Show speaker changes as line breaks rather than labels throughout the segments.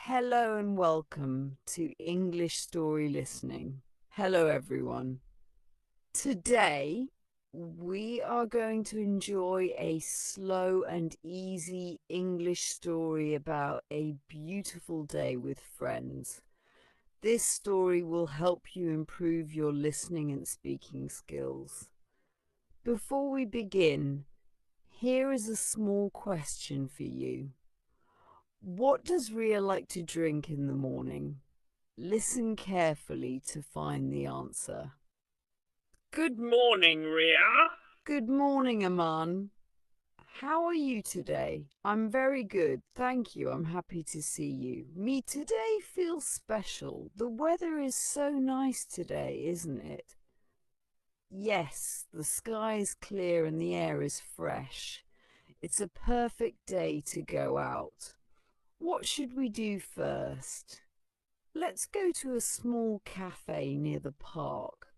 Hello and welcome to English Story Listening. Hello everyone. Today we are going to enjoy a slow and easy English story about a beautiful day with friends. This story will help you improve your listening and speaking skills. Before we begin, here is a small question for you. What does Riya like to drink in the morning? Listen carefully to find the answer.
Good morning, Riya.
Good morning, Aman. How are you today? I'm very good, thank you. I'm happy to see you. Me today feels special. The weather is so nice today, isn't it? Yes, the sky is clear and the air is fresh. It's a perfect day to go out. What should we do first? Let's go to a small cafe near the park.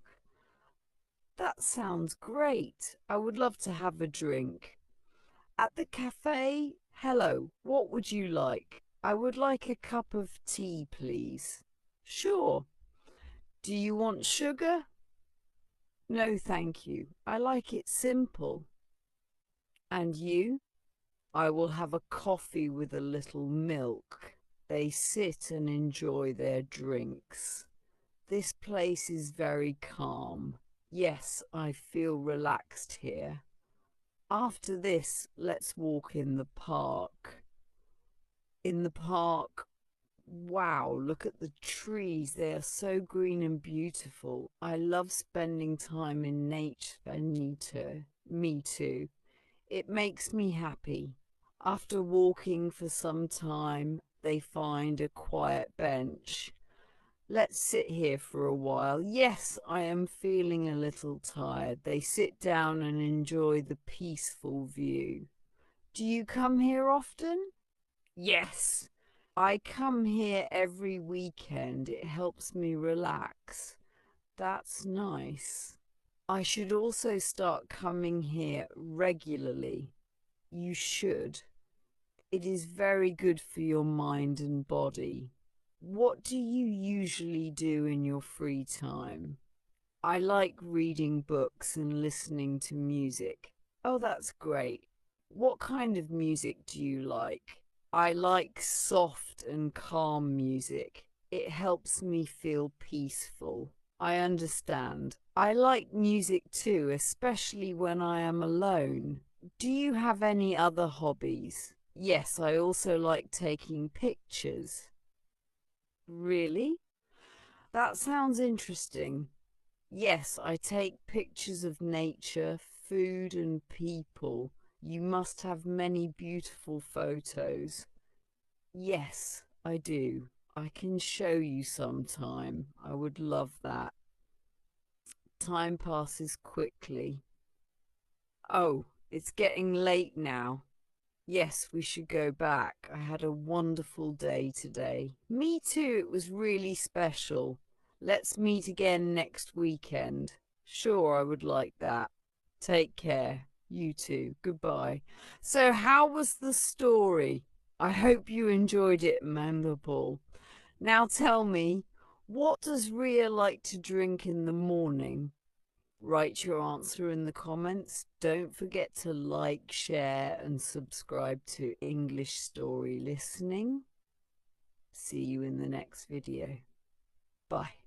That sounds great. I would love to have a drink. At the cafe, hello, what would you like? I would like a cup of tea, please. Sure. Do you want sugar? No, thank you. I like it simple. And you? I will have a coffee with a little milk. They sit and enjoy their drinks. This place is very calm. Yes, I feel relaxed here. After this, let's walk in the park. In the park, wow, look at the trees. They are so green and beautiful. I love spending time in nature, and me too. Me too. It makes me happy. After walking for some time, they find a quiet bench. Let's sit here for a while. Yes, I am feeling a little tired. They sit down and enjoy the peaceful view. Do you come here often? Yes, I come here every weekend. It helps me relax. That's nice. I should also start coming here regularly. You should. It is very good for your mind and body. What do you usually do in your free time? I like reading books and listening to music. Oh, that's great. What kind of music do you like? I like soft and calm music. It helps me feel peaceful. I understand. I like music too, especially when I am alone. Do you have any other hobbies? Yes, I also like taking pictures. Really? That sounds interesting. Yes, I take pictures of nature, food, and people. You must have many beautiful photos. Yes, I do. I can show you sometime. I would love that. Time passes quickly. Oh, it's getting late now. Yes, we should go back. I had a wonderful day today. Me too, it was really special. Let's meet again next weekend. Sure, I would like that. Take care. You too. Goodbye. So, how was the story? I hope you enjoyed it, Mandelpaul. Now tell me, what does Ria like to drink in the morning? Write your answer in the comments. Don't forget to like, share, and subscribe to English Story Listening. See you in the next video. Bye.